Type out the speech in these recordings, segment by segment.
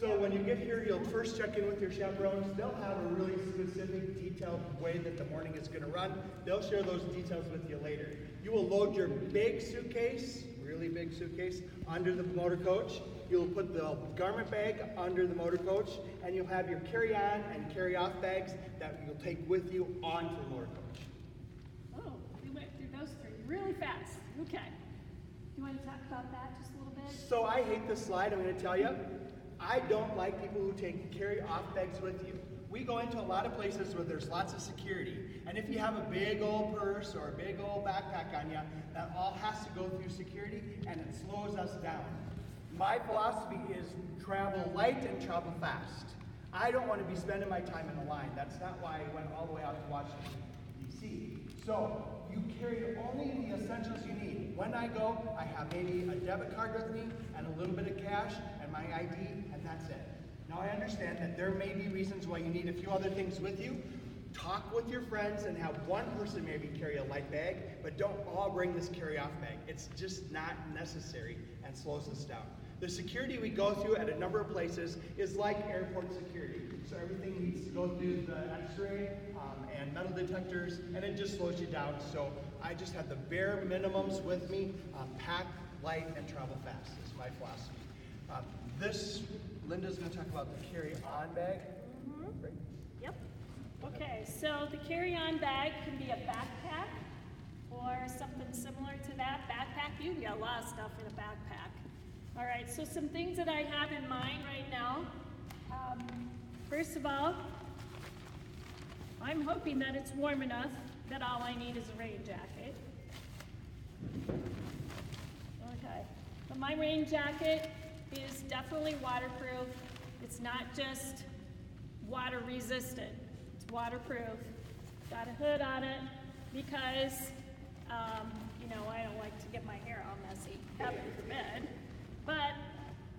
So when you get here, you'll first check in with your chaperones. They'll have a really specific, detailed way that the morning is going to run. They'll share those details with you later. You will load your big suitcase, really big suitcase, under the motor coach. You'll put the garment bag under the motor coach, and you'll have your carry-on and carry-off bags that you'll take with you onto the motor coach. Oh, we went through those three really fast. Okay. Do you want to talk about that just a little bit? So I hate this slide, I'm going to tell you. I don't like people who take carry-off bags with you. We go into a lot of places where there's lots of security, and if you have a big old purse or a big old backpack on you, that all has to go through security, and it slows us down. My philosophy is travel light and travel fast. I don't want to be spending my time in the line. That's not why I went all the way out to Washington, D.C. So you carry only the essentials you need. When I go, I have maybe a debit card with me and a little bit of cash and my ID, and that's it. Now I understand that there may be reasons why you need a few other things with you. Talk with your friends and have one person maybe carry a light bag, but don't all bring this carry-off bag. It's just not necessary and slows us down. The security we go through at a number of places is like airport security. So everything needs to go through the x-ray and metal detectors, and it just slows you down. So I just have the bare minimums with me. Pack light and travel fast is my philosophy. Linda's going to talk about the carry-on bag. Mm-hmm. Right. Yep. Okay, so the carry-on bag can be a backpack or something similar to that. Backpack, you can get a lot of stuff in a backpack. All right, so some things that I have in mind right now. First of all, I'm hoping that it's warm enough that all I need is a rain jacket. Okay, but my rain jacket is definitely waterproof. It's not just water resistant, it's waterproof. Got a hood on it because, I don't like to get my hair all messy, heaven forbid. But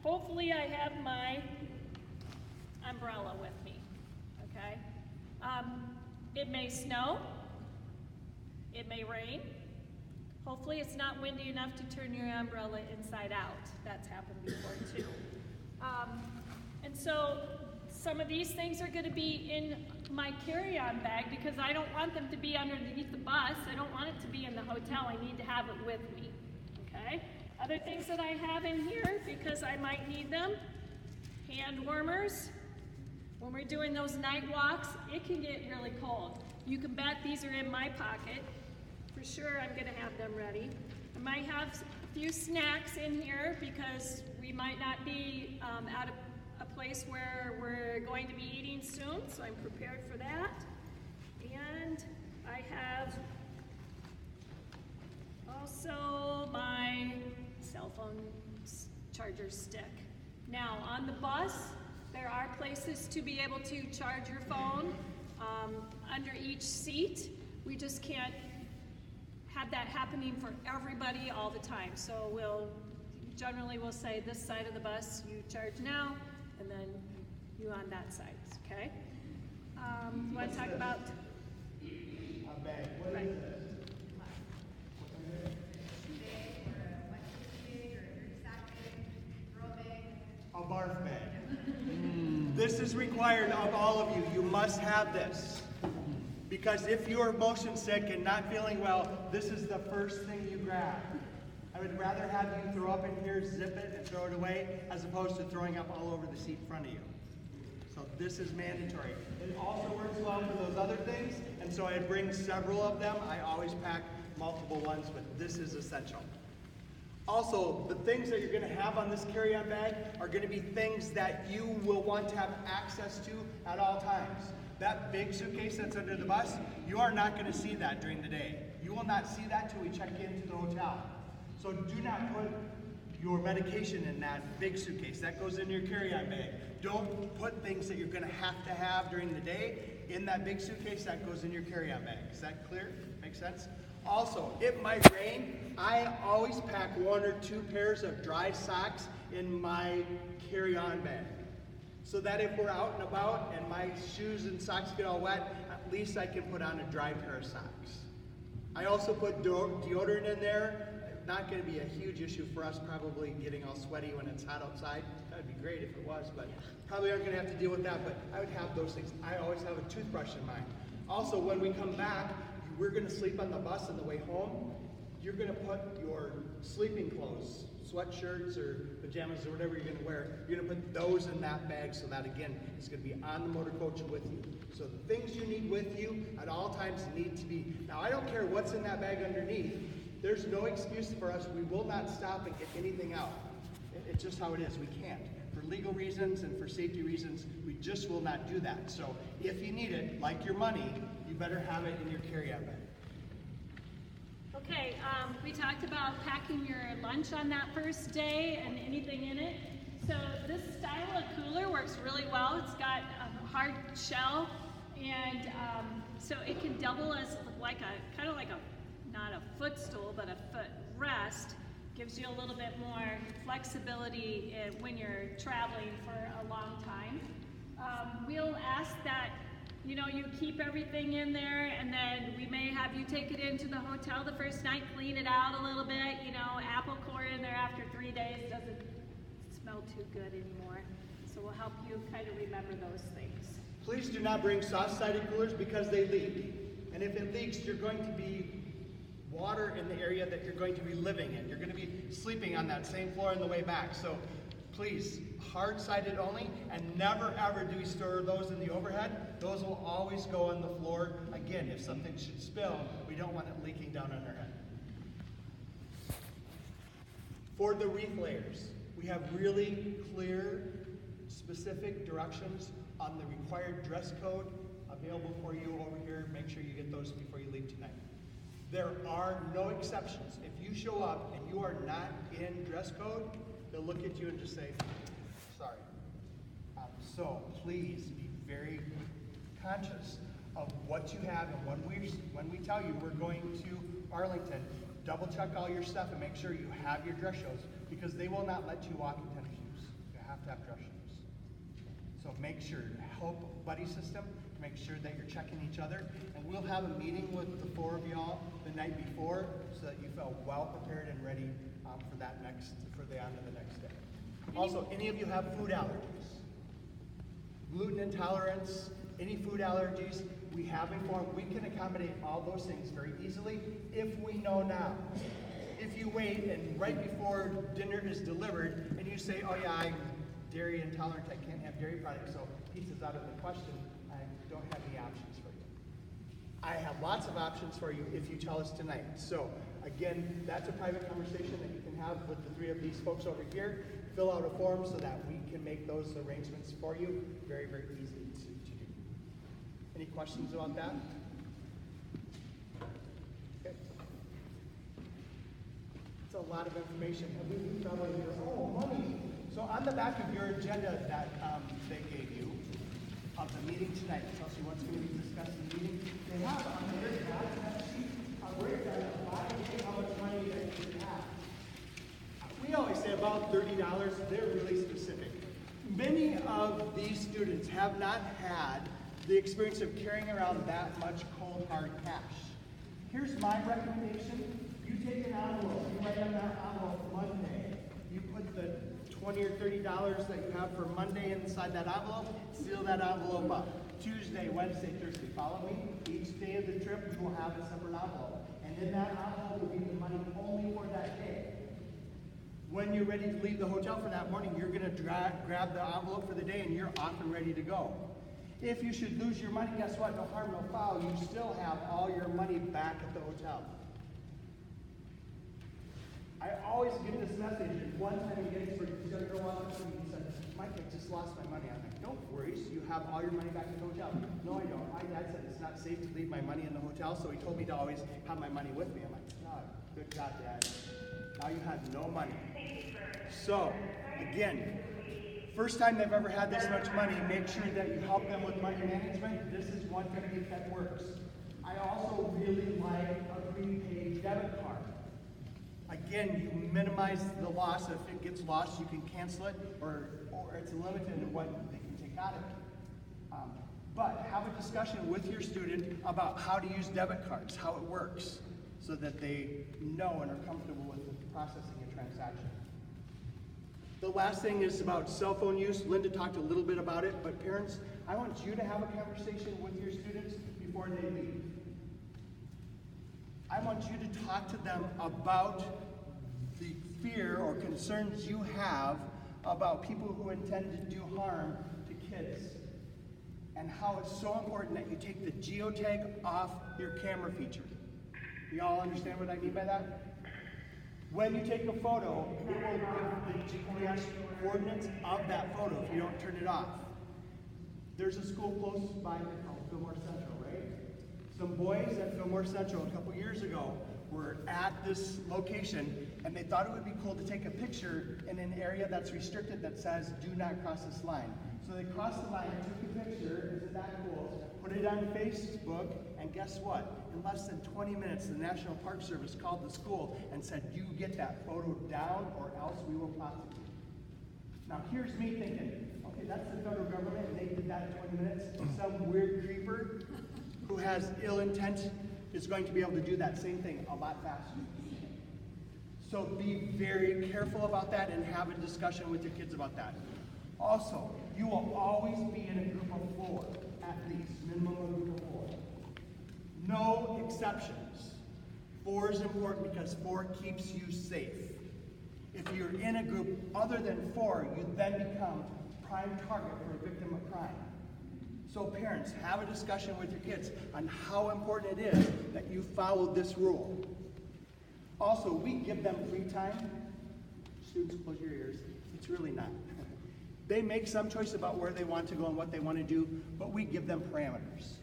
hopefully I have my umbrella with me, okay? It may snow, it may rain. Hopefully it's not windy enough to turn your umbrella inside out. That's happened before too. And so some of these things are going to be in my carry-on bag because I don't want them to be underneath the bus. I don't want it to be in the hotel. I need to have it with me, okay? Other things that I have in here because I might need them, hand warmers. When we're doing those night walks, it can get really cold. You can bet these are in my pocket. For sure I'm going to have them ready. I might have a few snacks in here because we might not be at a place where we're going to be eating soon, so I'm prepared for that. And I have also my cell phone charger stick. Now on the bus, there are places to be able to charge your phone under each seat. We just can't have that happening for everybody all the time. So we'll say this side of the bus, you charge now, and then you on that side, okay? You want to talk about? A bag. What is this? A barf bag. This is required of all of you. You must have this. Because if you are motion sick and not feeling well, this is the first thing you grab. I would rather have you throw up in here, zip it, and throw it away, as opposed to throwing up all over the seat in front of you. So this is mandatory. It also works well for those other things, and so I bring several of them. I always pack multiple ones, but this is essential. Also, the things that you're going to have on this carry-on bag are going to be things that you will want to have access to at all times. That big suitcase that's under the bus, you are not going to see that during the day. You will not see that till we check into the hotel. So do not put your medication in that big suitcase. That goes in your carry-on bag. Don't put things that you're going to have during the day in that big suitcase. That goes in your carry-on bag. Is that clear? Make sense? Also, it might rain. I always pack 1 or 2 pairs of dry socks in my carry-on bag, so that if we're out and about and my shoes and socks get all wet, at least I can put on a dry pair of socks. I also put deodorant in there. not gonna be a huge issue for us probably getting all sweaty when it's hot outside. That'd be great if it was, but probably aren't gonna have to deal with that, but I would have those things. I always have a toothbrush in mind. Also, when we come back, we're gonna sleep on the bus on the way home. You're gonna put your sleeping clothes, sweatshirts or pajamas or whatever you're gonna wear, you're gonna put those in that bag so that again, it's gonna be on the motor coach with you. So the things you need with you at all times need to be, now I don't care what's in that bag underneath, there's no excuse for us, we will not stop and get anything out. It's just how it is, we can't. For legal reasons and for safety reasons, we just will not do that. So if you need it, like your money, you better have it in your carry-out bag. Okay, we talked about packing your lunch on that first day and anything in it. So this style of cooler works really well. It's got a hard shell, and so it can double as like a, kind of like a, not a footstool, but a footrest. Gives you a little bit more flexibility when you're traveling for a long time. We'll ask that you keep everything in there, and then we may have you take it into the hotel the first night, clean it out a little bit. Apple core in there after 3 days doesn't smell too good anymore. So we'll help you kind of remember those things. Please do not bring soft-sided coolers because they leak. And if it leaks, you're going to be water in the area that you're going to be living in. You're going to be sleeping on that same floor on the way back. So please, hard-sided only, and never ever do we store those in the overhead. Those will always go on the floor. Again, if something should spill, we don't want it leaking down on our head. For the wreath layers, we have really clear, specific directions on the required dress code available for you over here. Make sure you get those before you leave tonight. There are no exceptions. If you show up and you are not in dress code, they'll look at you and just say, sorry. So please be very conscious of what you have, and when we tell you we're going to Arlington, double check all your stuff and make sure you have your dress shoes, because they will not let you walk in tennis shoes. You have to have dress shoes. So make sure, help buddy system, make sure that you're checking each other, and we'll have a meeting with the 4 of y'all the night before so that you feel well prepared and ready for the end of the next day. Also, any of you have food allergies, gluten intolerance, any food allergies, we have informed, we can accommodate all those things very easily if we know now. If you wait and right before dinner is delivered and you say, oh yeah, I'm dairy intolerant, I can't have dairy products, so pizza's out of the question, I don't have any options for you. I have lots of options for you if you tell us tonight. So again, that's a private conversation that you can have with the 3 of these folks over here. Fill out a form so that we can make those arrangements for you. Very, very easy to do. Any questions about that? Okay. It's a lot of information. And we probably hear, oh, money. So on the back of your agenda that they gave you of the meeting tonight, it tells you what's going to be discussed in the meeting. They have on the very bottom of that sheet a breakdown of how much money that you should have. We always say about $30. They're really specific. Many of these students have not had the experience of carrying around that much cold hard cash. Here's my recommendation. You take an envelope, you write on that envelope Monday. You put the $20 or $30 that you have for Monday inside that envelope, seal that envelope up. Tuesday, Wednesday, Thursday, follow me. Each day of the trip, you will have a separate envelope. And in that envelope will be the money only for that day. When you're ready to leave the hotel for that morning, you're going to grab the envelope for the day and you're off and ready to go. If you should lose your money, guess what? No harm, no foul. You still have all your money back at the hotel. I always get this message, and one time in Gettysburg, this young girl walked up to me and said, Mike, I just lost my money. I'm like, don't worry, so you have all your money back at the hotel. No, I don't. My dad said it's not safe to leave my money in the hotel, so he told me to always have my money with me. I'm like, God, good job, Dad. Now you have no money. So, again, first time they've ever had this much money, make sure that you help them with money management. This is one technique that works. I also really like a prepaid debit card. Again, you minimize the loss. If it gets lost, you can cancel it, or it's limited in what they can take out of it. But have a discussion with your student about how to use debit cards, how it works, so that they know and are comfortable with processing a transaction. The last thing is about cell phone use. Linda talked a little bit about it, but parents, I want you to have a conversation with your students before they leave. I want you to talk to them about the fear or concerns you have about people who intend to do harm to kids, and how it's so important that you take the geotag off your camera feature. You all understand what I mean by that? When you take a photo, it will give the GPS coordinates of that photo if you don't turn it off. There's a school close by called Fillmore Central, right? Some boys at Fillmore Central a couple years ago were at this location, and they thought it would be cool to take a picture in an area that's restricted that says, "Do not cross this line." So they crossed the line, took a picture, isn't that cool? Put it on Facebook, and guess what? In less than 20 minutes, the National Park Service called the school and said, "You get that photo down or else we will prosecute." Now here's me thinking, okay, that's the federal government, and they did that in 20 minutes. Some weird creeper who has ill intent is going to be able to do that same thing a lot faster. So be very careful about that and have a discussion with your kids about that. Also, you will always be in a group of 4, at least, minimum of a group of 4. No exceptions. 4 is important because 4 keeps you safe. If you're in a group other than 4, you then become prime target for a victim of crime. So parents, have a discussion with your kids on how important it is that you follow this rule. Also, we give them free time. Students, close your ears. It's really not. They make some choice about where they want to go and what they want to do, but we give them parameters.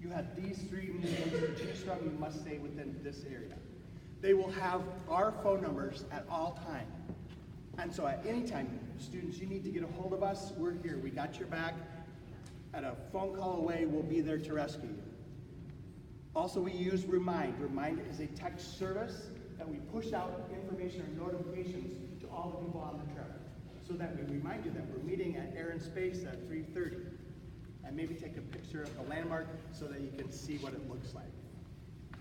You have these 3 mediums to choose from. You must stay within this area. They will have our phone numbers at all time. And so at any time, students, you need to get a hold of us. We're here. We got your back. At a phone call away, we'll be there to rescue you. Also, we use Remind. Remind is a text service that we push out information or notifications to all the people on the trip, so that we remind you that we're meeting at Air and Space at 3:30. And maybe take a picture of the landmark so that you can see what it looks like.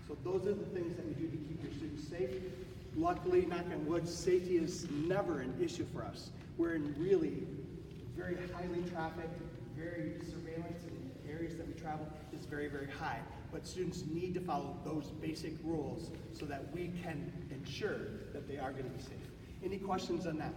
So those are the things that we do to keep your students safe. Luckily, knock on wood, safety is never an issue for us. We're in really very highly trafficked, very surveillance in areas that we travel is very, very high. But students need to follow those basic rules so that we can ensure that they are going to be safe. Any questions on that?